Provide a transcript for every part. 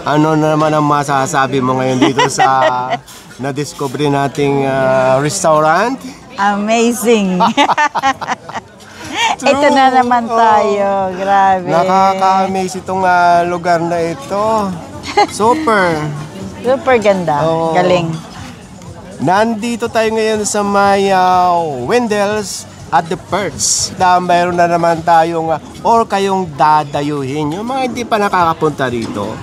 Ano naman ang masasabi mo ngayon dito sa na-discover nating restaurant? Amazing! Ito na naman tayo. Grabe. Nakaka-amaze itong lugar na ito. Super. Super ganda. Galing. Nandito tayo ngayon sa may Wendell's at the Perch. Mayroon na naman tayong or kayong dadayuhin. Yung mga hindi pa nakakapunta dito.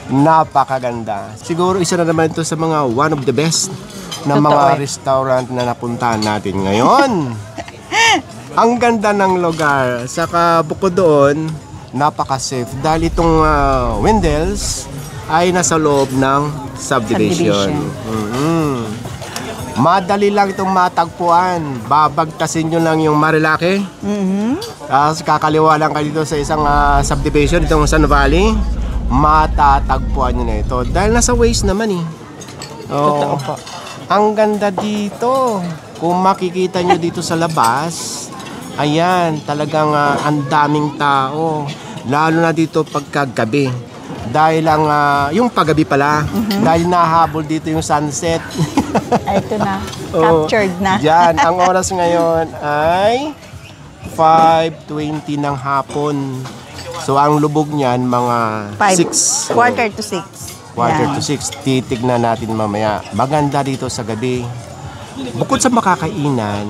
Napakaganda. Siguro isa na naman ito sa mga one of the best na mga restaurant na napuntahan natin ngayon. Ang ganda ng lugar. Saka bukod doon, napaka-safe. Dahil itong Wendell's ay nasa loob ng subdivision. Madali lang itong matagpuan. Babagtasin nyo lang yung Marilake. Tapos kakaliwa lang kayo dito sa isang subdivision, itong San Valley. Matatagpuan nyo na ito dahil nasa Waze naman eh. Totoo po. Ang ganda dito. Kung makikita nyo dito sa labas, ayan, talagang ang daming tao. Lalo na dito pagkagabi. Dahil lang, yung paggabi pala, dahil nahabol dito yung sunset. Ay, ito na. Captured na. Diyan, ang oras ngayon ay 5:20 ng hapon. So, ang lubog niyan, mga 6. Quarter to 6. Quarter to 6. Titignan natin mamaya. Maganda dito sa gabi. Bukod sa makakainan,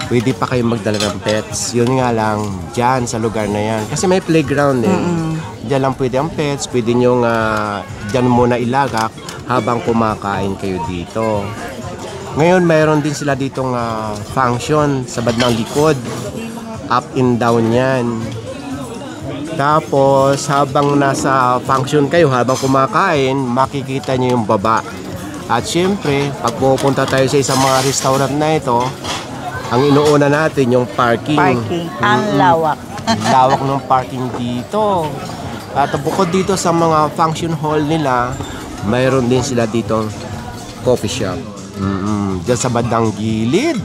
pwede pa kayo magdala ng pets. Yun nga lang, dyan sa lugar na yan. Kasi may playground eh. Dyan lang pwede ang pets. Pwede nyo dyan muna ilagak habang kumakain kayo dito. Ngayon, mayroon din sila ditong function sa bandang likod. Up and down yan. Tapos, habang nasa function kayo, habang kumakain, makikita nyo yung baba. At syempre, pag pupunta tayo sa isang mga restaurant na ito, ang inuuna natin yung parking. Parking. Ang lawak. Lawak ng parking dito. At bukod dito sa mga function hall nila, mayroon din sila dito coffee shop. Diyan sa bandang gilid.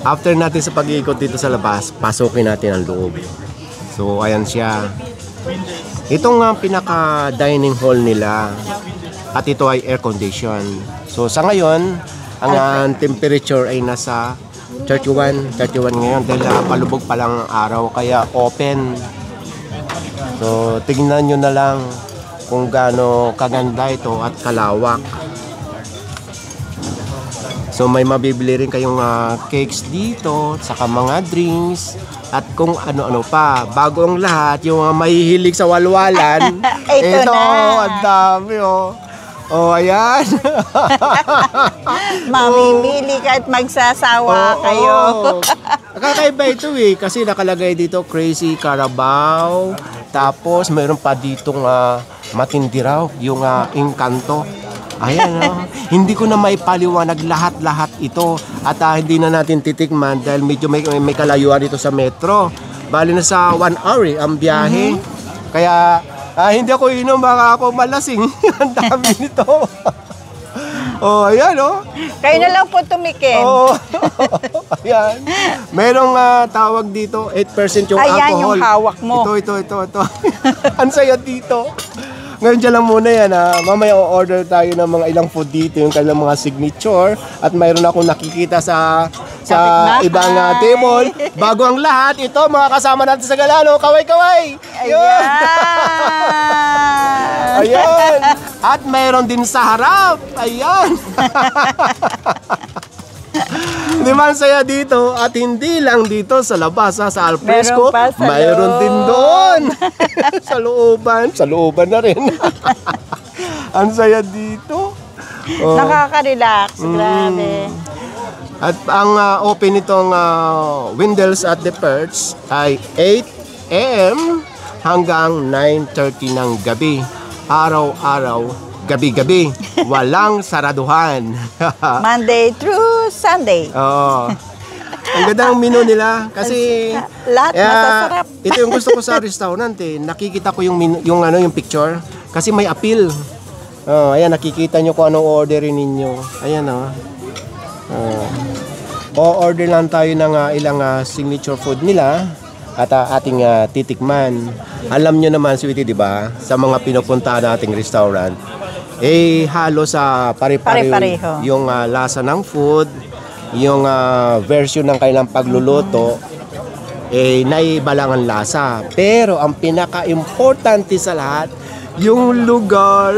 After natin sa pag-iikot dito sa labas, pasukin natin ang loob. So, ayan siya. Itong pinaka-dining hall nila. At ito ay air condition. So, sa ngayon, ang temperature ay nasa 31 ngayon. Dahil palubog pa lang ang araw, kaya open. So, tignan nyo na lang kung gaano kaganda ito at kalawak. So may mabibili rin kayong cakes dito, saka mga drinks, at kung ano-ano pa. Bago ang lahat, yung mahihilig sa walwalan. Ito, ang dami oh. Oh, ayan. Mamimili ka at magsasawa kayo. Kakaiba ito eh, kasi nakalagay dito Crazy Carabao. Tapos mayroon pa ditong matindi raw, yung Encanto. Ayan, hindi ko na maipaliwanag lahat-lahat ito at hindi na natin titikman dahil medyo may kalayuan dito sa metro. Bali na sa 1 hour ang biyahe. Kaya hindi ako inom, baka ako malasing. Ang dami nito. Oh, ayan oh. Kayo na lang po tumikim. Oh, ayan. Merong tawag dito, 8% yung ayan, alcohol. yung hawak mo. Ito. Ang saya dito. Ngayon dyan lang muna yan ha. Mamaya o-order tayo ng mga ilang food dito, yung kanilang mga signature. At mayroon akong nakikita sa Kapitbahay. ibang table. Bago ang lahat, ito mga kasama natin sa Galano, kaway-kaway! Yun! Ayan! Ayan! At mayroon din sa harap. Ayan! Di ba ang saya dito? At hindi lang dito sa labas ha, sa alfresco, Meron pa sa mayroon loob. din doon. Sa looban na rin. Ang saya dito. Oh. Nakaka-relax, grabe. At ang open nitong Wendell's at the Perch ay 8 a.m. hanggang 9:30 ng gabi. Araw-araw, gabi-gabi. Walang saraduhan. Monday through Sunday. Oo. Ang ganda ng menu nila kasi Lahat masasarap. ito yung gusto ko sa restaurant eh. Nakikita ko yung yung picture kasi may appeal. Oh, ayan nakikita nyo kung anong orderin ninyo. Ayan oh. O-order lang tayo ng ilang signature food nila at ating titikman. Alam nyo naman, sweetie, di ba? Sa mga pinupuntahan nating restaurant, halo sa pare-pareho yung lasa ng food, yung version ng kailang pagluluto, naiba lang ang lasa. Pero ang pinaka-importante sa lahat, yung lugar.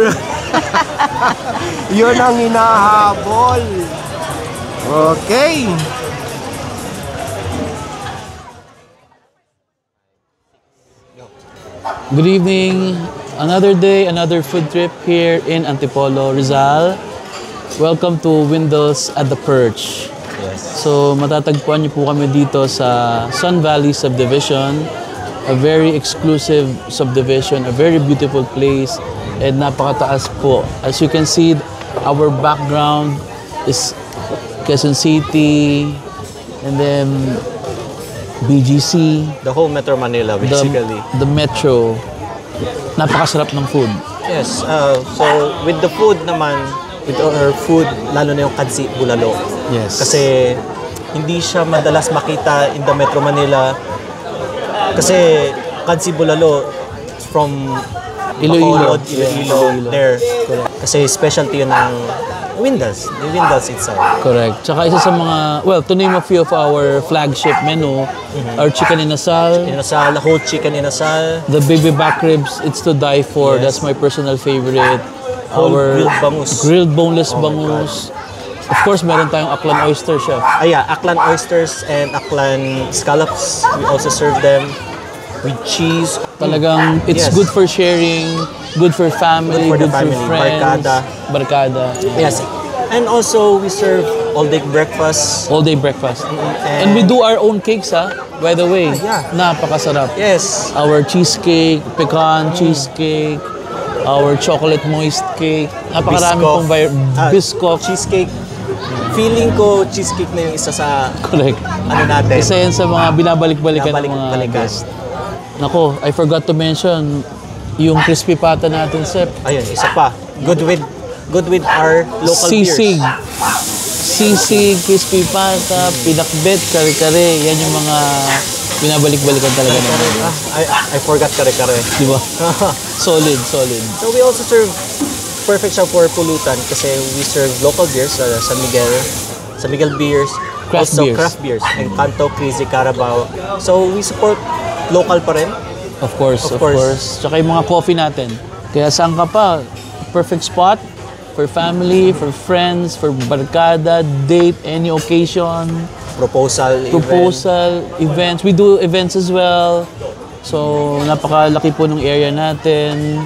Yun ang hinahabol. Okay. Good evening. Another day, another food trip here in Antipolo, Rizal. Welcome to Wendell's at the Perch. Yes. So matatagpuan niyo po kami dito sa Sun Valley Subdivision, a very exclusive subdivision, a very beautiful place, and napakataas po. As you can see, our background is Quezon City, and then BGC, The whole Metro Manila, basically. the metro. Napakasarap ng food. Yes. So, with the food naman, with our food, lalo na yung kadsi bulalo. Yes. Kasi hindi siya madalas makita in the Metro Manila. Kasi kadsi bulalo from Iloilo. Bacolod, Iloilo, there. Kasi specialty yun ng Wendell's, the Wendell's itself. Correct. Tsaka isa sa mga, well, to name a few of our flagship menu, our chicken inasal, Inasal, whole chicken inasal, the baby back ribs, it's to die for. Yes. That's my personal favorite. Whole grilled bangus. Grilled boneless Oh my bangus. Of course, meron tayong Aklan oyster, chef. Yeah, Aklan oysters and Aklan scallops. We also serve them with cheese. Talagang, it's Yes. good for sharing, good for family, Good for the family. friends. Barkada. Barkada. Yes. And also, we serve all-day breakfast. All day breakfast. And we do our own cakes, by the way. Yeah. Napakasarap. Yes. Our cheesecake, pecan cheesecake, our chocolate moist cake. Napakarami Biscoff. pong biscoff. Cheesecake. Feeling ko, cheesecake na yung isa sa Correct. ano natin. Isa yan sa mga binabalik-balikan ng mga Binabalik-balikan. guest. Nako, I forgot to mention yung crispy pata natin, Sep. Ayun, isa pa. Good with our local Sisig. beers. Sisig, crispy pata, pinakbet, kare-kare. Yan yung mga binabalik-balikan talaga ng mga guest. I forgot kare-kare. Di ba? Solid, solid. So we also serve, perfect siya for pulutan kasi we serve local beers sa San Miguel beers, Craft also beers. craft beers, Encanto, Crazy Carabao. So we support local pa rin. Of course, Of of course. course. Tsaka yung mga coffee natin. Kaya saan ka pa? Perfect spot for family, for friends, for barkada, date, any occasion, proposal, events. We do events as well. So, napakalaki po ng area natin.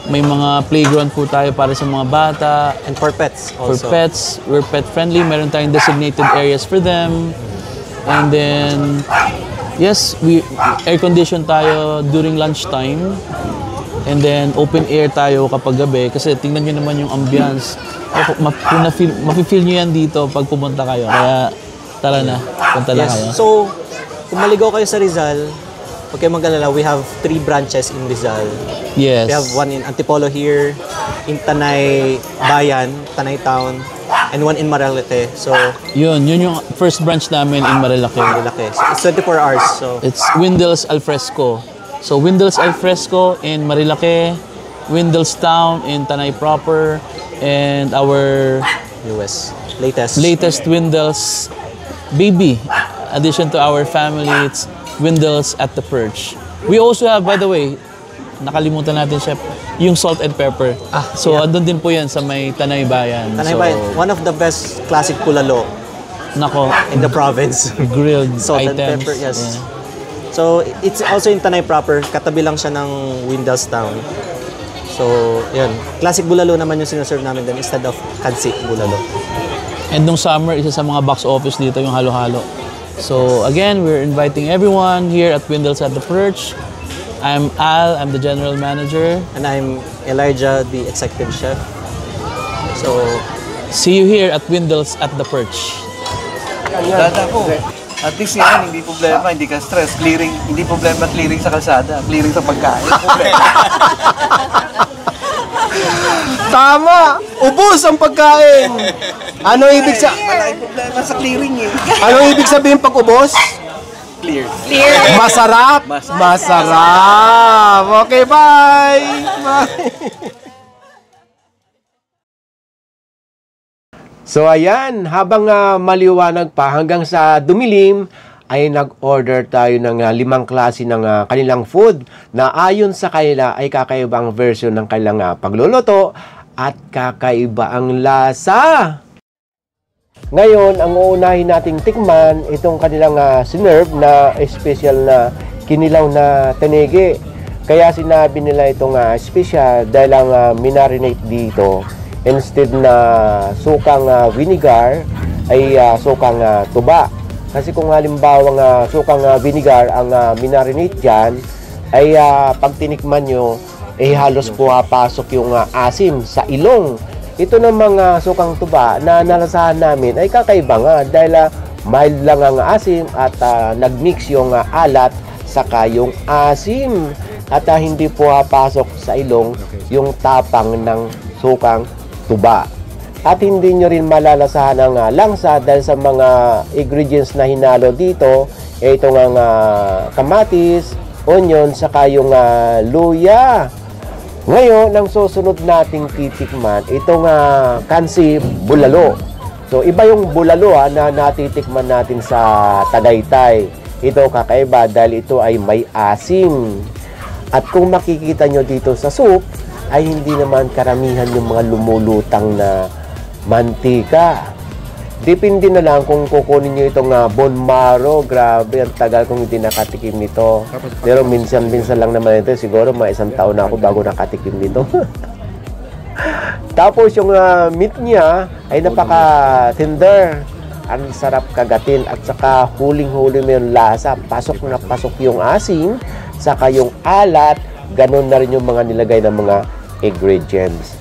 May mga playground po tayo para sa mga bata. And for pets For also. pets, we're pet friendly. Meron tayong designated areas for them. And then, yes, we air condition tayo during lunchtime. And then, open air tayo kapag gabi. Kasi tingnan nyo naman yung ambience. Mafe-feel nyo yan dito pag pumunta kayo. Kaya, tara na. Punta lang kayo. Yes. So, kung maligaw kayo sa Rizal, huwag kayong mag-alala, we have 3 branches in Rizal. Yes. We have one in Antipolo here, in Tanay Bayan, Tanay Town, and one in Marilete. So, Yun yung first branch namin in Marilaki. malaki. So, it's 24 hours. So, It's Wendell's Alfresco. So, Wendell's Alfresco in Marilaki. Windlestown in Tanay proper, and our US. Latest. latest Windles baby addition to our family. It's Windles at the Perch. We also have, by the way, nakalimutan natin, Chef, yung salt and pepper. So, andun din po yan sa may Tanay Bayan. Tanay So, Bayan, one of the best classic bulalo nako, in the province. grilled Salt and items. pepper, yes. Yeah. So, it's also in Tanay proper. Katabi lang siya ng Windlestown. So, yun. Classic bulalo naman yung sinaserve namin din instead of kansi bulalo. And nung summer, isa sa mga box office dito yung halo-halo. So again, we're inviting everyone here at Windles at the Perch. I'm Al, I'm the general manager. And I'm Elijah, the executive chef. So, See you here at Windles at the Perch. Dada ko. At least yan, hindi problema, hindi ka stress. Clearing, hindi problema clearing sa kalsada, clearing sa pagkain. Problema. Tama! Ubus ang pagkain! Ano ibig sa... Malaking problema sa clearing eh. Ano ibig sabihin pag ubos? Clear. Masarap! Masarap! Okay, bye! Bye! So ayan, habang maliwanag pa hanggang sa dumilim, ay nag-order tayo ng 5 klase ng kanilang food na ayon sa kanila ay kakaibang version ng kanilang pagluluto at kakaiba ang lasa. Ngayon, ang uunahin nating tikman, itong kanilang sinerve na special na kinilaw na tanigi. Kaya sinabi nila itong special dahil ang minarinate dito, instead na sukang vinegar, ay sukang tuba. Kasi kung halimbawa sukang vinegar ang minarinate dyan, ay pag tinikman nyo, ay halos pumapasok yung asim sa ilong. Ito namang sukang tuba na nalasahan namin ay kakaiba nga dahil mild lang ang asim at nagmix yung alat saka yung asim. At hindi pumapasok sa ilong yung tapang ng sukang tuba. At hindi nyo rin malalasahan ang langsa dahil sa mga ingredients na hinalo dito, itong kamatis, onion, saka yung luya. Ngayon, ang susunod nating titikman, itong kansi bulalo. So, iba yung bulalo na natitikman natin sa Tagaytay. Ito kakaiba dahil ito ay may asim. At kung makikita nyo dito sa soup, ay hindi naman karamihan yung mga lumulutang na mantika. Depende na lang kung kukunin nyo itong bone marrow. Grabe, ang tagal kong hindi nakatikim nito. Pero minsan-minsan lang naman ito. Siguro mga 1 taon na ako bago nakatikim nito. Tapos yung meat niya ay napaka-tender. Ang sarap kagatin at saka huling-huli mo yung lasa. Pasok na pasok yung asin, saka yung alat. Ganon na rin yung mga nilagay ng mga ingredients.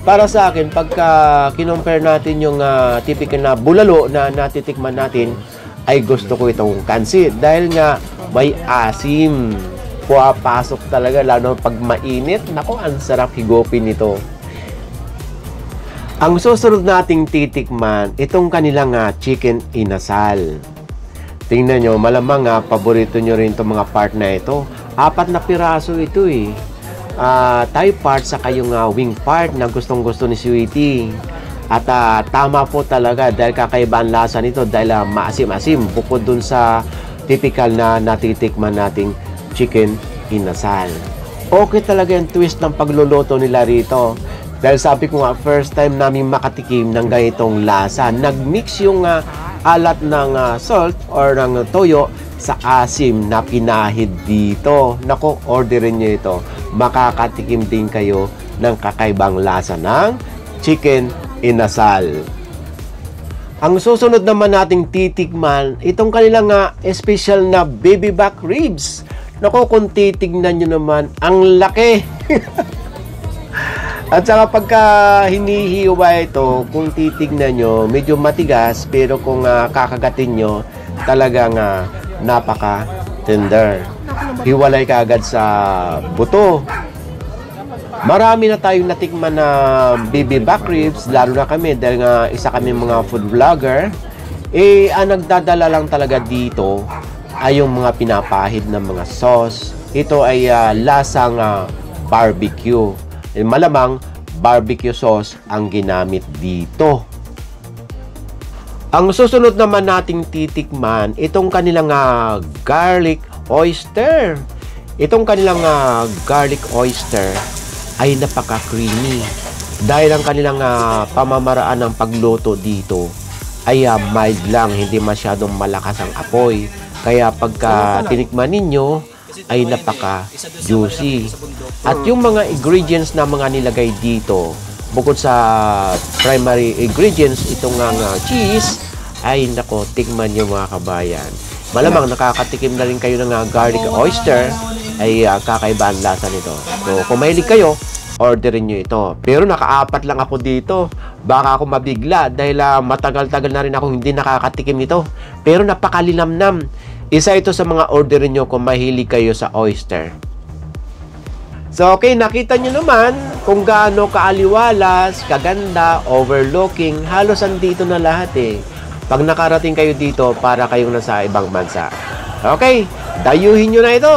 Para sa akin, pagka kinompare natin yung typical na bulalo na natitikman natin, ay gusto ko itong kansi. Dahil nga may asim. Puwapasok talaga, lalo pag mainit. Naku, ang sarap higopin ito. Ang susunod nating titikman, itong kanilang chicken inasal. Tingnan nyo, malamang paborito nyo rin itong mga part na ito. 4 na piraso ito eh. Thigh part saka yung wing part na gustong-gusto ni Sweetie. At tama po talaga dahil kakaiba ang lasa nito dahil maasim-asim bukod dun sa typical na natitikman nating chicken inasal. Okay talaga yung twist ng pagluluto nila rito. Dahil sabi ko nga, first time namin makatikim ng ganitong lasa. Nagmix yung alat ng salt or ng toyo sa asim na pinahid dito. Naku, orderin nyo ito. Makakatikim din kayo ng kakaibang lasa ng chicken inasal. Ang susunod naman nating titikman, itong kanilang special na baby back ribs. Naku, kung titignan nyo naman, ang laki. At saka pagka hinihiwa ito, kung titignan nyo, medyo matigas, pero kung kakagatin nyo, talagang napaka-tender. Hiwalay ka agad sa buto. Marami na tayong natikman na baby back ribs, lalo na kami dahil nga isa kami mga food vlogger. Ang nagdadala lang talaga dito ay yung mga pinapahid ng mga sauce. Ito ay lasang barbecue. malamang barbecue sauce ang ginamit dito. Ang susunod naman nating titikman, itong kanilang garlic oyster. Itong kanilang garlic oyster ay napaka-creamy. Dahil ang kanilang pamamaraan ng pagluto dito ay mild lang, hindi masyadong malakas ang apoy. Kaya pagka tinikman ninyo, ay napaka-juicy. At yung mga ingredients na mga nilagay dito, bukod sa primary ingredients, itong cheese, ay nako, tikman nyo mga kabayan. Malamang nakakatikim na rin kayo ng garlic oyster, ay kakaiba ang lasa nito. So, kung mahilig kayo, orderin nyo ito. Pero nakaapat lang ako dito. Baka ako mabigla dahil matagal-tagal na rin ako hindi nakakatikim nito. Pero napakalinamnam. Isa ito sa mga orderin nyo kung mahilig kayo sa oyster. So, okay, nakita nyo naman kung gaano kaaliwalas, kaganda, overlooking. Halos andito na lahat eh. Pag nakarating kayo dito, para kayong nasa ibang bansa. Okay, dayuhin nyo na ito.